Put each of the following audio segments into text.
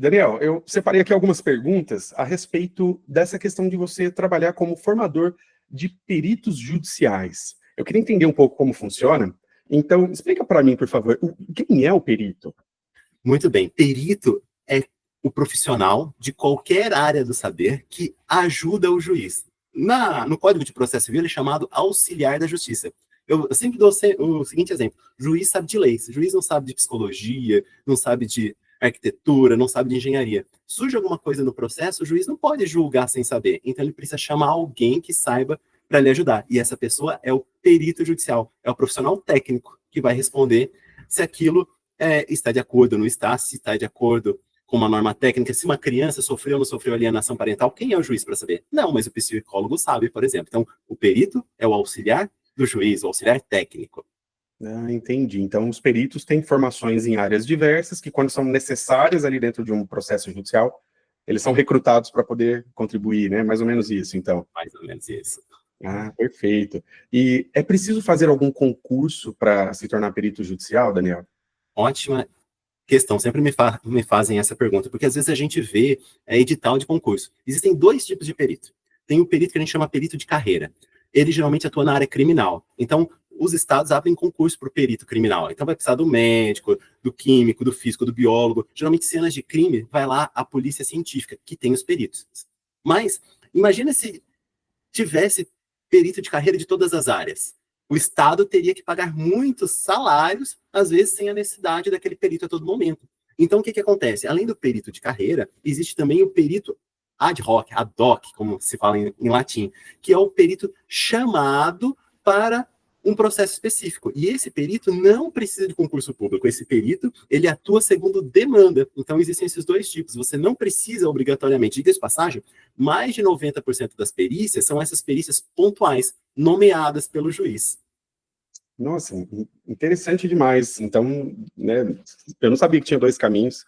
Daniel, eu separei aqui algumas perguntas a respeito dessa questão de você trabalhar como formador de peritos judiciais. Eu queria entender um pouco como funciona. Então, explica para mim, por favor, quem é o perito? Muito bem. Perito é o profissional de qualquer área do saber que ajuda o juiz. No Código de Processo Civil, ele é chamado auxiliar da justiça. Eu sempre dou o seguinte exemplo. Juiz sabe de leis. Juiz não sabe de psicologia, não sabe de arquitetura, não sabe de engenharia. Surge alguma coisa no processo, o juiz não pode julgar sem saber. Então, ele precisa chamar alguém que saiba para lhe ajudar. E essa pessoa é o perito judicial. É o profissional técnico que vai responder se aquilo está de acordo ou não está, se está de acordo com uma norma técnica, se uma criança sofreu ou não sofreu alienação parental, quem é o juiz para saber? Não, mas o psicólogo sabe, por exemplo. Então, o perito é o auxiliar do juiz, o auxiliar técnico. Ah, entendi. Então, os peritos têm formações em áreas diversas que, quando são necessárias ali dentro de um processo judicial, eles são recrutados para poder contribuir, né? Mais ou menos isso, então. Mais ou menos isso. Ah, perfeito. E é preciso fazer algum concurso para se tornar perito judicial, Daniel? Ótima questão. Sempre me fazem essa pergunta, porque às vezes a gente vê edital de concurso. Existem dois tipos de perito. Tem o perito que a gente chama perito de carreira. Ele geralmente atua na área criminal. Então, os estados abrem concurso para o perito criminal. Então, vai precisar do médico, do químico, do físico, do biólogo. Geralmente, cenas de crime, vai lá a polícia científica, que tem os peritos. Mas, imagina se tivesse perito de carreira de todas as áreas. O Estado teria que pagar muitos salários, às vezes sem a necessidade daquele perito a todo momento. Então, o que acontece? Além do perito de carreira, existe também o perito ad hoc, como se fala em latim, que é o perito chamado para um processo específico. E esse perito não precisa de concurso público. Esse perito, ele atua segundo demanda. Então, existem esses dois tipos. Você não precisa, obrigatoriamente, diga de passagem, mais de 90% das perícias são essas perícias pontuais, nomeadas pelo juiz. Nossa, interessante demais. Então, né, eu não sabia que tinha dois caminhos.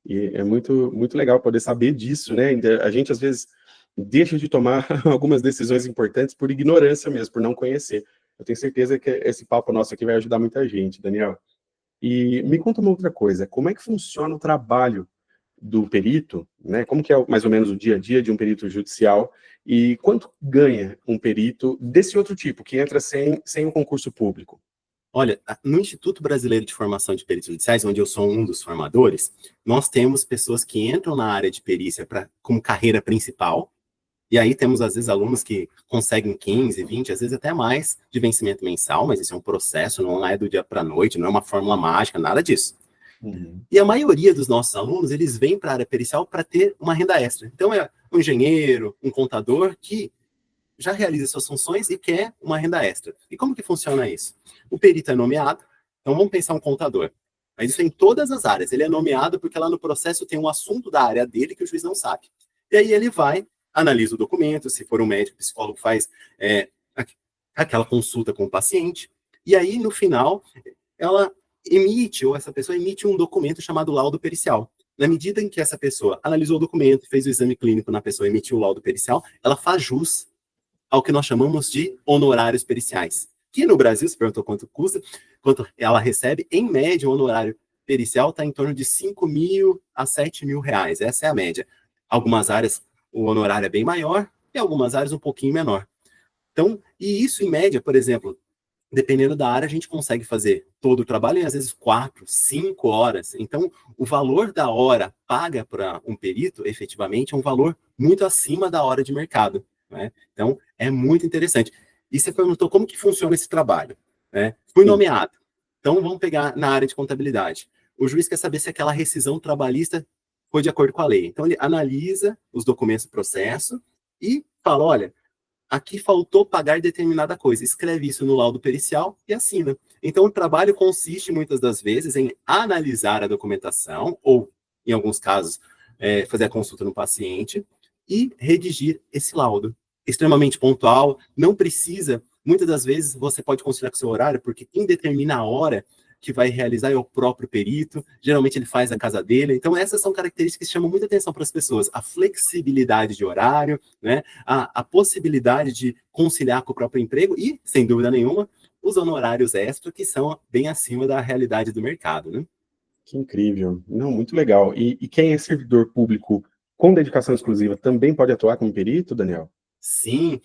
E é muito, muito legal poder saber disso, né? A gente, às vezes, deixa de tomar algumas decisões importantes por ignorância mesmo, por não conhecer. Eu tenho certeza que esse papo nosso aqui vai ajudar muita gente, Daniel. E me conta uma outra coisa, como é que funciona o trabalho do perito, né? Como que é mais ou menos o dia a dia de um perito judicial e quanto ganha um perito desse outro tipo, que entra sem um concurso público? Olha, no Instituto Brasileiro de Formação de Peritos Judiciais, onde eu sou um dos formadores, nós temos pessoas que entram na área de perícia como carreira principal, e aí temos, às vezes, alunos que conseguem 15, 20, às vezes até mais de vencimento mensal, mas isso é um processo, não é do dia para a noite, não é uma fórmula mágica, nada disso. Uhum. E a maioria dos nossos alunos, eles vêm para a área pericial para ter uma renda extra. Então, é um engenheiro, um contador que já realiza suas funções e quer uma renda extra. E como que funciona isso? O perito é nomeado, então vamos pensar um contador. Mas isso é em todas as áreas. Ele é nomeado porque lá no processo tem um assunto da área dele que o juiz não sabe. E aí ele vai, analisa o documento, se for um médico, psicólogo faz aquela consulta com o paciente, e aí no final ela emite, ou essa pessoa emite um documento chamado laudo pericial. Na medida em que essa pessoa analisou o documento, fez o exame clínico na pessoa, emitiu o laudo pericial, ela faz jus ao que nós chamamos de honorários periciais. Que no Brasil, se perguntou quanto custa, quanto ela recebe, em média, o honorário pericial está em torno de 5 mil a 7 mil reais. Essa é a média. Algumas áreas o honorário é bem maior, e algumas áreas um pouquinho menor. Então, e isso em média, por exemplo, dependendo da área, a gente consegue fazer todo o trabalho em, às vezes, 4, 5 horas. Então, o valor da hora paga para um perito, efetivamente, é um valor muito acima da hora de mercado. Né? Então, é muito interessante. E você perguntou como que funciona esse trabalho. Né? Fui Sim. nomeado. Então, vamos pegar na área de contabilidade. O juiz quer saber se aquela rescisão trabalhista foi de acordo com a lei. Então, ele analisa os documentos do processo e fala, olha, aqui faltou pagar determinada coisa. Escreve isso no laudo pericial e assina. Então, o trabalho consiste, muitas das vezes, em analisar a documentação, ou, em alguns casos, fazer a consulta no paciente, e redigir esse laudo. Extremamente pontual, não precisa, muitas das vezes, você pode conciliar com o seu horário, porque quem determina a hora que vai realizar é o próprio perito, geralmente ele faz a casa dele, então essas são características que chamam muita atenção para as pessoas, a flexibilidade de horário, né, a possibilidade de conciliar com o próprio emprego e, sem dúvida nenhuma, os honorários extras que são bem acima da realidade do mercado, né? Que incrível. Não, muito legal. E quem é servidor público com dedicação exclusiva também pode atuar como perito, Daniel? Sim,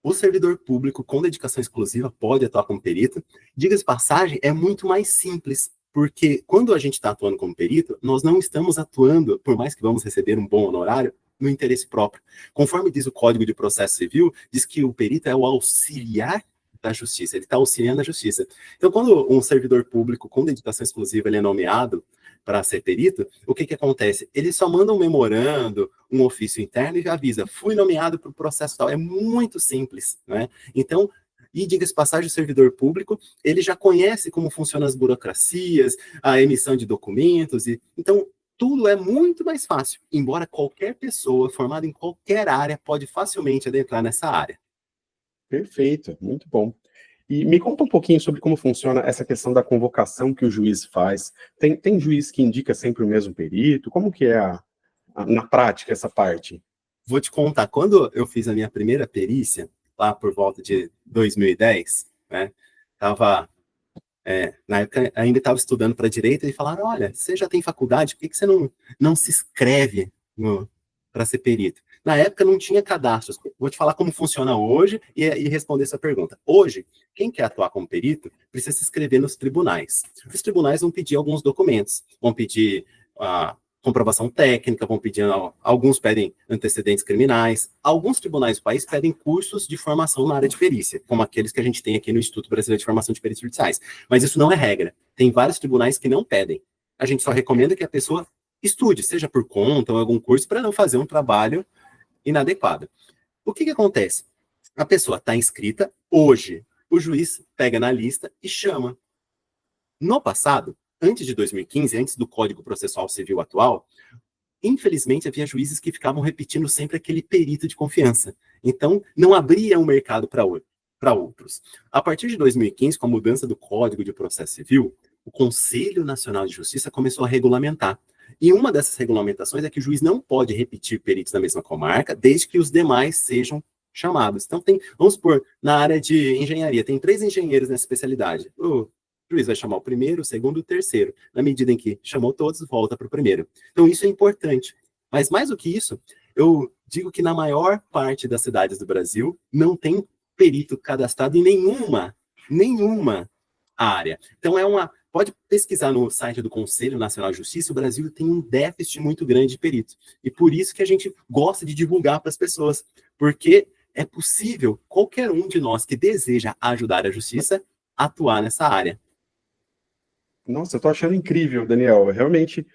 o servidor público com dedicação exclusiva pode atuar como perito. Diga-se de passagem, é muito mais simples, porque quando a gente está atuando como perito, nós não estamos atuando, por mais que vamos receber um bom honorário, no interesse próprio. Conforme diz o Código de Processo Civil, diz que o perito é o auxiliar da justiça, ele está auxiliando a justiça. Então, quando um servidor público com dedicação exclusiva ele é nomeado para ser perito, o que acontece? Ele só manda um memorando, um ofício interno e avisa, fui nomeado para o processo tal. É muito simples, né? Então, e diga-se passagem, o servidor público, ele já conhece como funcionam as burocracias, a emissão de documentos, então tudo é muito mais fácil, embora qualquer pessoa formada em qualquer área pode facilmente adentrar nessa área. Perfeito, muito bom. E me conta um pouquinho sobre como funciona essa questão da convocação que o juiz faz. Tem juiz que indica sempre o mesmo perito? Como que é na prática essa parte? Vou te contar, quando eu fiz a minha primeira perícia, lá por volta de 2010, né, na época ainda estava estudando para direito, e falaram, olha, você já tem faculdade, por que você não se inscreve para ser perito? Na época não tinha cadastros. Vou te falar como funciona hoje e responder essa pergunta. Hoje, quem quer atuar como perito precisa se inscrever nos tribunais. Os tribunais vão pedir alguns documentos, vão pedir a comprovação técnica, vão pedir, alguns pedem antecedentes criminais, alguns tribunais do país pedem cursos de formação na área de perícia, como aqueles que a gente tem aqui no Instituto Brasileiro de Formação de Peritos Judiciais. Mas isso não é regra. Tem vários tribunais que não pedem. A gente só recomenda que a pessoa estude, seja por conta ou algum curso, para não fazer um trabalho inadequado. O que acontece? A pessoa está inscrita, hoje o juiz pega na lista e chama. No passado, antes de 2015, antes do Código Processual Civil atual, infelizmente havia juízes que ficavam repetindo sempre aquele perito de confiança. Então, não abria o mercado para outros. A partir de 2015, com a mudança do Código de Processo Civil, o Conselho Nacional de Justiça começou a regulamentar. E uma dessas regulamentações é que o juiz não pode repetir peritos na mesma comarca, desde que os demais sejam chamados. Então, vamos supor, na área de engenharia, tem 3 engenheiros nessa especialidade. O juiz vai chamar o primeiro, o segundo e o terceiro. Na medida em que chamou todos, volta para o primeiro. Então, isso é importante. Mas, mais do que isso, eu digo que na maior parte das cidades do Brasil não tem perito cadastrado em nenhuma área. Então, pode pesquisar no site do Conselho Nacional de Justiça, o Brasil tem um déficit muito grande de peritos. E por isso que a gente gosta de divulgar para as pessoas, porque é possível qualquer um de nós que deseja ajudar a justiça atuar nessa área. Nossa, eu tô achando incrível, Daniel. Realmente,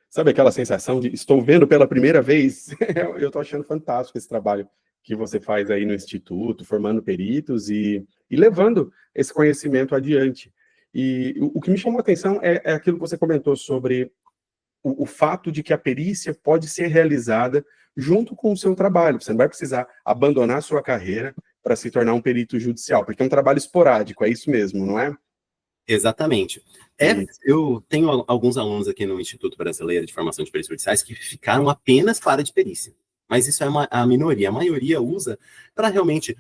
sabe aquela sensação de estou vendo pela primeira vez? Eu tô achando fantástico esse trabalho que você faz aí no Instituto, formando peritos e levando esse conhecimento adiante. E o que me chamou a atenção é aquilo que você comentou sobre o fato de que a perícia pode ser realizada junto com o seu trabalho. Você não vai precisar abandonar a sua carreira para se tornar um perito judicial, porque é um trabalho esporádico, é isso mesmo, não é? Exatamente. Eu tenho alguns alunos aqui no Instituto Brasileiro de Formação de Peritos Judiciais que ficaram apenas para a área de perícia. Mas isso é a minoria. A maioria usa para realmente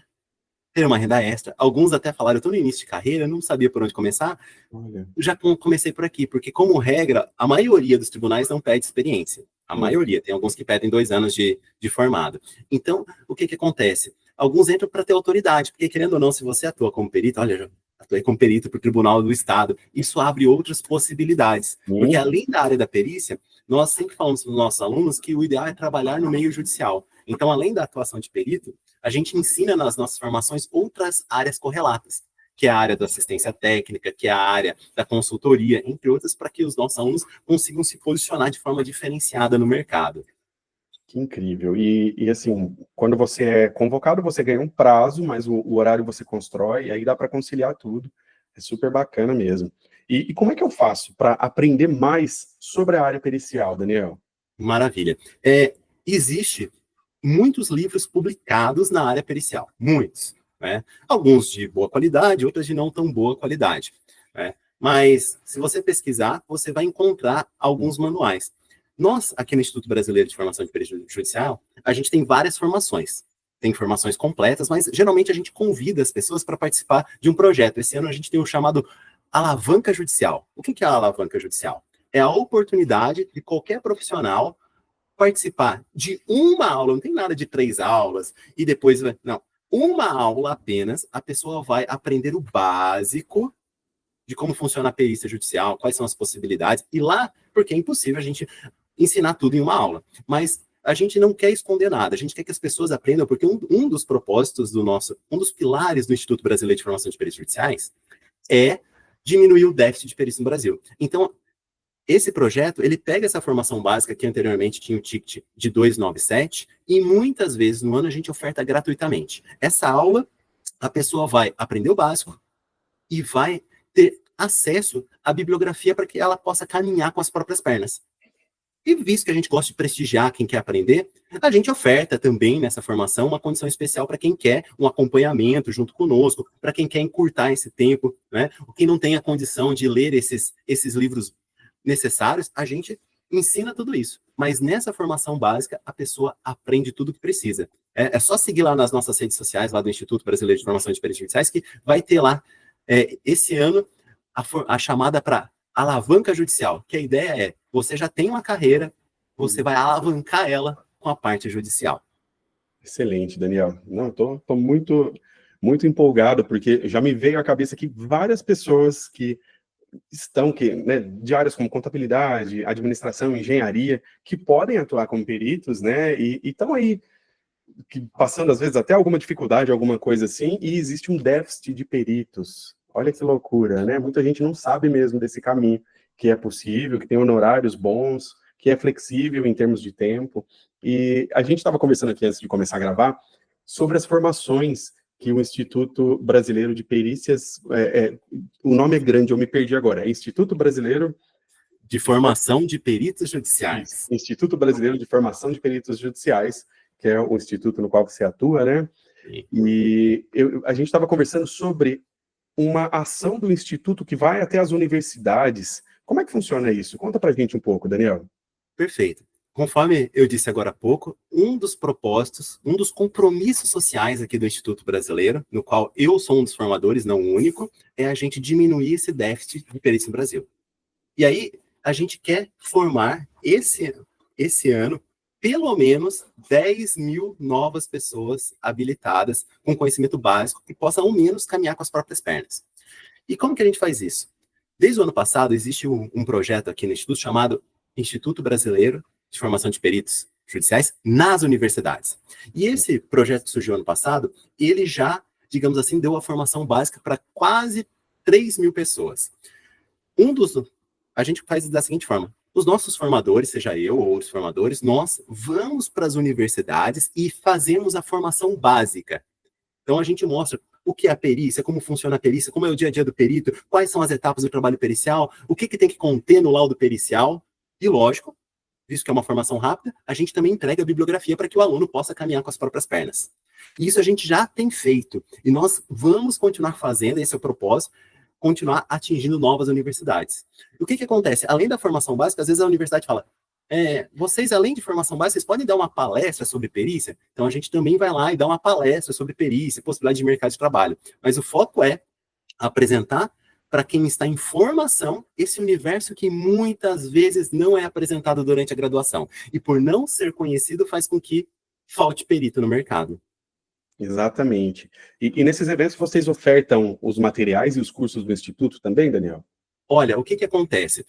ter uma renda extra. Alguns até falaram, eu estou no início de carreira, não sabia por onde começar. Olha. Já comecei por aqui, porque como regra, a maioria dos tribunais não pede experiência. A maioria. Tem alguns que pedem 2 anos de formado. Então, o que acontece? Alguns entram para ter autoridade, porque querendo ou não, se você atua como perito, olha, já atuei como perito para o Tribunal do Estado, isso abre outras possibilidades. Porque além da área da perícia, nós sempre falamos para os nossos alunos que o ideal é trabalhar no meio judicial. Então, além da atuação de perito, a gente ensina nas nossas formações outras áreas correlatas, que é a área da assistência técnica, que é a área da consultoria, entre outras, para que os nossos alunos consigam se posicionar de forma diferenciada no mercado. Que incrível. E assim, quando você é convocado, você ganha um prazo, mas o horário você constrói, e aí dá para conciliar tudo. É super bacana mesmo. E como é que eu faço para aprender mais sobre a área pericial, Daniel? Maravilha. Existe muitos livros publicados na área pericial, muitos, né? Alguns de boa qualidade, outros de não tão boa qualidade, né? Mas, se você pesquisar, você vai encontrar alguns manuais. Nós, aqui no Instituto Brasileiro de Formação de Perito Judicial, a gente tem várias formações. Tem formações completas, mas geralmente a gente convida as pessoas para participar de um projeto. Esse ano a gente tem o chamado alavanca judicial. O que é a alavanca judicial? É a oportunidade de qualquer profissional participar de uma aula, não tem nada de 3 aulas, e depois, não, uma aula apenas, a pessoa vai aprender o básico de como funciona a perícia judicial, quais são as possibilidades, e lá, porque é impossível a gente ensinar tudo em uma aula, mas a gente não quer esconder nada, a gente quer que as pessoas aprendam, porque um dos propósitos um dos pilares do Instituto Brasileiro de Formação de Peritos Judiciais é diminuir o déficit de perícia no Brasil. Então, esse projeto, ele pega essa formação básica que anteriormente tinha o ticket de 297 e muitas vezes no ano a gente oferta gratuitamente. Essa aula, a pessoa vai aprender o básico e vai ter acesso à bibliografia para que ela possa caminhar com as próprias pernas. E visto que a gente gosta de prestigiar quem quer aprender, a gente oferta também nessa formação uma condição especial para quem quer um acompanhamento junto conosco, para quem quer encurtar esse tempo, né? Quem não tem a condição de ler esses livros necessários, a gente ensina tudo isso. Mas nessa formação básica, a pessoa aprende tudo que precisa. É só seguir lá nas nossas redes sociais, lá do Instituto Brasileiro de Formação de Peritos Judiciais, que vai ter lá, esse ano, a chamada para alavanca judicial, que a ideia é, você já tem uma carreira, você vai alavancar ela com a parte judicial. Excelente, Daniel. Não, tô muito, muito empolgado, porque já me veio à cabeça aqui várias pessoas que estão né, de áreas como contabilidade, administração, engenharia, que podem atuar como peritos, né, e estão aí passando, às vezes, até alguma dificuldade, alguma coisa assim, e existe um déficit de peritos. Olha que loucura, né? Muita gente não sabe mesmo desse caminho, que é possível, que tem honorários bons, que é flexível em termos de tempo. E a gente estava conversando aqui antes de começar a gravar sobre as formações que o Instituto Brasileiro de Perícias, o nome é grande, eu me perdi agora, é Instituto Brasileiro de Formação de Peritos Judiciais. Instituto Brasileiro de Formação de Peritos Judiciais, que é o instituto no qual você atua, né? Sim. E a gente estava conversando sobre uma ação do Instituto que vai até as universidades. Como é que funciona isso? Conta pra gente um pouco, Daniel. Perfeito. Conforme eu disse agora há pouco, um dos propósitos, um dos compromissos sociais aqui do Instituto Brasileiro, no qual eu sou um dos formadores, não o único, é a gente diminuir esse déficit de perícia no Brasil. E aí, a gente quer formar esse ano pelo menos 10 mil novas pessoas habilitadas com conhecimento básico que possam, ao menos, caminhar com as próprias pernas. E como que a gente faz isso? Desde o ano passado, existe um projeto aqui no Instituto chamado Instituto Brasileiro de Formação de Peritos Judiciais nas universidades. E esse projeto que surgiu ano passado, ele já, digamos assim, deu a formação básica para quase 3 mil pessoas. A gente faz da seguinte forma: os nossos formadores, seja eu ou outros formadores, nós vamos para as universidades e fazemos a formação básica. Então, a gente mostra o que é a perícia, como funciona a perícia, como é o dia a dia do perito, quais são as etapas do trabalho pericial, o que tem que conter no laudo pericial. E, lógico, visto que é uma formação rápida, a gente também entrega a bibliografia para que o aluno possa caminhar com as próprias pernas. E isso a gente já tem feito. E nós vamos continuar fazendo, esse é o propósito, continuar atingindo novas universidades. O que acontece? Além da formação básica, às vezes a universidade fala, vocês, além de formação básica, vocês podem dar uma palestra sobre perícia? Então a gente também vai lá e dá uma palestra sobre perícia, possibilidade de mercado de trabalho. Mas o foco é apresentar para quem está em formação esse universo que muitas vezes não é apresentado durante a graduação. E por não ser conhecido, faz com que falte perito no mercado. Exatamente. E nesses eventos vocês ofertam os materiais e os cursos do Instituto também, Daniel? Olha, o que acontece?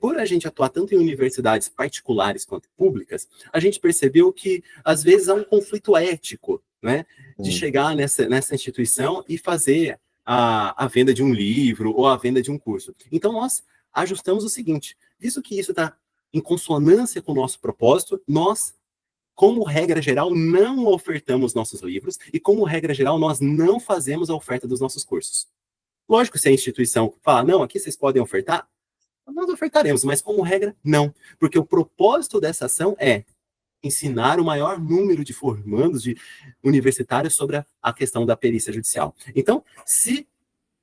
Por a gente atuar tanto em universidades particulares quanto públicas, a gente percebeu que, às vezes, há um conflito ético, né? De chegar nessa instituição e fazer a venda de um livro ou a venda de um curso. Então, nós ajustamos o seguinte: visto que isso está em consonância com o nosso propósito, nós, como regra geral, não ofertamos nossos livros e, como regra geral, nós não fazemos a oferta dos nossos cursos. Lógico, se a instituição falar, não, aqui vocês podem ofertar, nós ofertaremos, mas como regra, não. Porque o propósito dessa ação é ensinar o maior número de formandos, de universitários, sobre a questão da perícia judicial. Então, se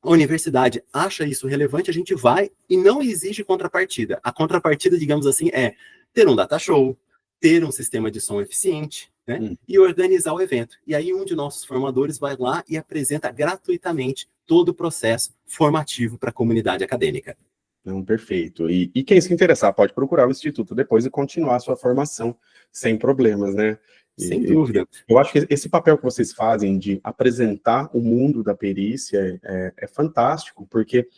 a universidade acha isso relevante, a gente vai e não exige contrapartida. A contrapartida, digamos assim, é ter um data show, ter um sistema de som eficiente, né? E organizar o evento. E aí um de nossos formadores vai lá e apresenta gratuitamente todo o processo formativo para a comunidade acadêmica. Não, perfeito. E quem se interessar pode procurar o Instituto depois e continuar a sua formação sem problemas, né? Sem dúvida. Eu acho que esse papel que vocês fazem de apresentar o mundo da perícia é fantástico, porque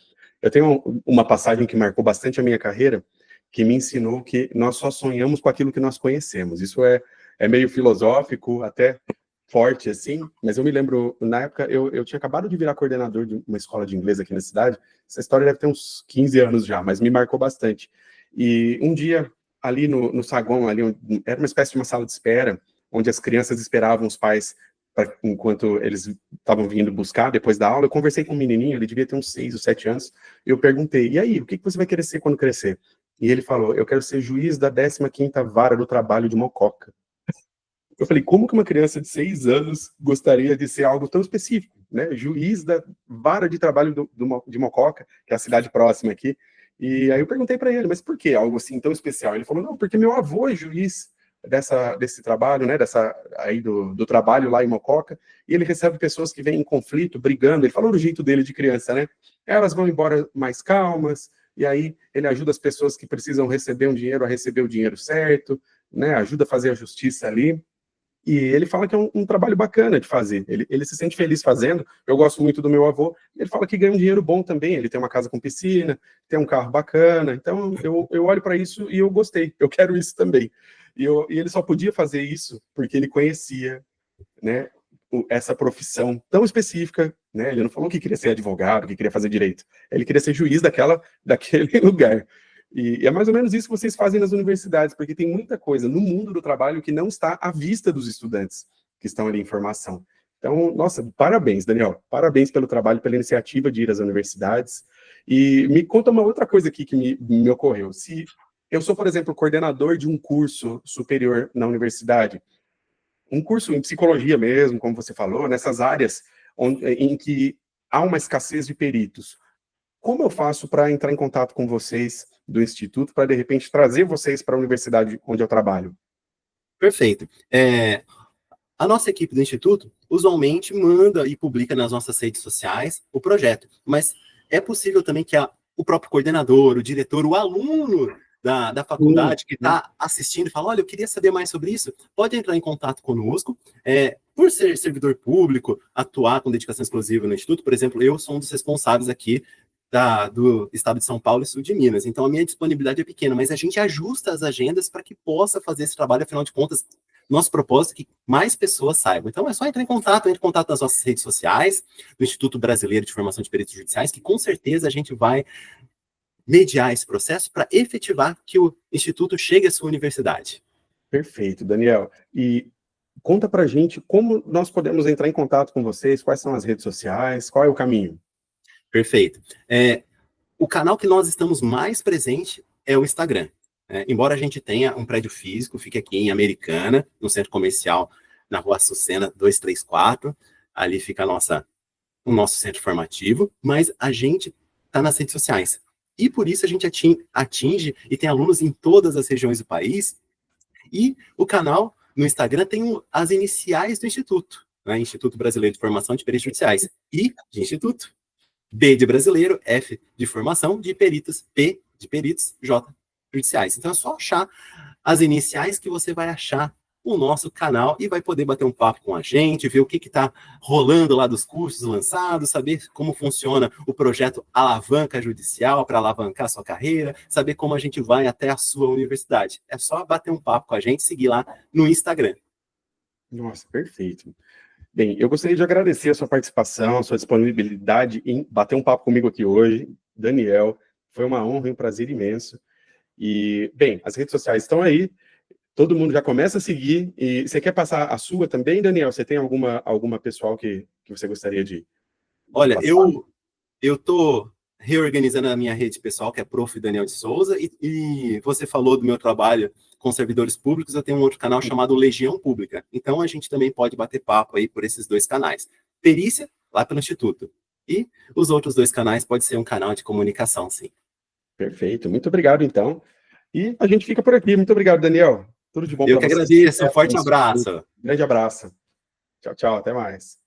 eu tenho uma passagem que marcou bastante a minha carreira, que me ensinou que nós só sonhamos com aquilo que nós conhecemos. Isso é meio filosófico, até forte, assim, mas eu me lembro, na época, eu tinha acabado de virar coordenador de uma escola de inglês aqui na cidade. Essa história deve ter uns 15 anos já, mas me marcou bastante. E um dia, ali no saguão, ali, era uma espécie de uma sala de espera, onde as crianças esperavam os pais enquanto eles estavam vindo buscar depois da aula. Eu conversei com um menininho, ele devia ter uns 6 ou 7 anos, e eu perguntei, e aí, o que você vai querer ser quando crescer? E ele falou, eu quero ser juiz da 15ª Vara do Trabalho de Mococa. Eu falei, como que uma criança de 6 anos gostaria de ser algo tão específico, né? Juiz da Vara de Trabalho de Mococa, que é a cidade próxima aqui. E aí eu perguntei para ele, mas por que algo assim tão especial? Ele falou, não, porque meu avô é juiz desse trabalho, né? Aí do trabalho lá em Mococa, e ele recebe pessoas que vêm em conflito, brigando. Ele falou do jeito dele de criança, né? Elas vão embora mais calmas, e aí ele ajuda as pessoas que precisam receber um dinheiro a receber o dinheiro certo, né? Ajuda a fazer a justiça ali. E ele fala que é um trabalho bacana de fazer. Ele se sente feliz fazendo. Eu gosto muito do meu avô. Ele fala que ganha um dinheiro bom também. Ele tem uma casa com piscina, tem um carro bacana. Então, eu olho para isso e eu gostei. Eu quero isso também. E ele só podia fazer isso porque ele conhecia, né, essa profissão tão específica. Né? Ele não falou que queria ser advogado, que queria fazer direito. Ele queria ser juiz daquele lugar. E é mais ou menos isso que vocês fazem nas universidades, porque tem muita coisa no mundo do trabalho que não está à vista dos estudantes que estão ali em formação. Então, nossa, parabéns, Daniel. Parabéns pelo trabalho, pela iniciativa de ir às universidades. E me conta uma outra coisa aqui que me ocorreu. Se eu sou, por exemplo, coordenador de um curso superior na universidade, um curso em psicologia mesmo, como você falou, nessas áreas em que há uma escassez de peritos, como eu faço para entrar em contato com vocês do Instituto, para, de repente, trazer vocês para a universidade onde eu trabalho? Perfeito. A nossa equipe do Instituto usualmente manda e publica nas nossas redes sociais o projeto, mas é possível também que o próprio coordenador, o diretor, o aluno da faculdade que está assistindo e fala, olha, eu queria saber mais sobre isso, pode entrar em contato conosco. Por ser servidor público, atuar com dedicação exclusiva no Instituto, por exemplo, eu sou um dos responsáveis aqui do estado de São Paulo e sul de Minas. Então, a minha disponibilidade é pequena, mas a gente ajusta as agendas para que possa fazer esse trabalho. Afinal de contas, nosso propósito é que mais pessoas saibam. Então, é só entrar em contato nas nossas redes sociais, do Instituto Brasileiro de Formação de Peritos Judiciais, que com certeza a gente vai mediar esse processo para efetivar que o Instituto chegue à sua universidade. Perfeito, Daniel. E conta para a gente como nós podemos entrar em contato com vocês, quais são as redes sociais, qual é o caminho? Perfeito. O canal que nós estamos mais presente é o Instagram. Embora a gente tenha um prédio físico, fique aqui em Americana, no centro comercial, na Rua Açucena 234, ali fica o nosso centro formativo, mas a gente está nas redes sociais. E por isso a gente atinge e tem alunos em todas as regiões do país. E o canal no Instagram tem as iniciais do Instituto, né? Instituto Brasileiro de Formação de Peritos Judiciais. I de Instituto, B de brasileiro, F de formação, de peritos, P de peritos, J judiciais. Então é só achar as iniciais que você vai achar o nosso canal e vai poder bater um papo com a gente, ver o que está rolando lá dos cursos lançados, saber como funciona o projeto Alavanca Judicial para alavancar a sua carreira, saber como a gente vai até a sua universidade. É só bater um papo com a gente, seguir lá no Instagram. Nossa, perfeito. Bem, eu gostaria de agradecer a sua participação, a sua disponibilidade em bater um papo comigo aqui hoje. Daniel, foi uma honra e um prazer imenso. E, bem, as redes sociais estão aí, todo mundo já começa a seguir. E você quer passar a sua também, Daniel? Você tem alguma pessoal que você gostaria de Olha, passar? eu estou reorganizando a minha rede pessoal, que é Prof. Daniel de Souza, e você falou do meu trabalho com servidores públicos, eu tenho um outro canal chamado Legião Pública. Então, a gente também pode bater papo aí por esses dois canais. Perícia, lá pelo Instituto. E os outros dois canais pode ser um canal de comunicação, sim. Perfeito. Muito obrigado, então. E a gente fica por aqui. Muito obrigado, Daniel. Tudo de bom para Eu que você. agradeço. Um forte abraço. Grande abraço. Tchau, tchau. Até mais.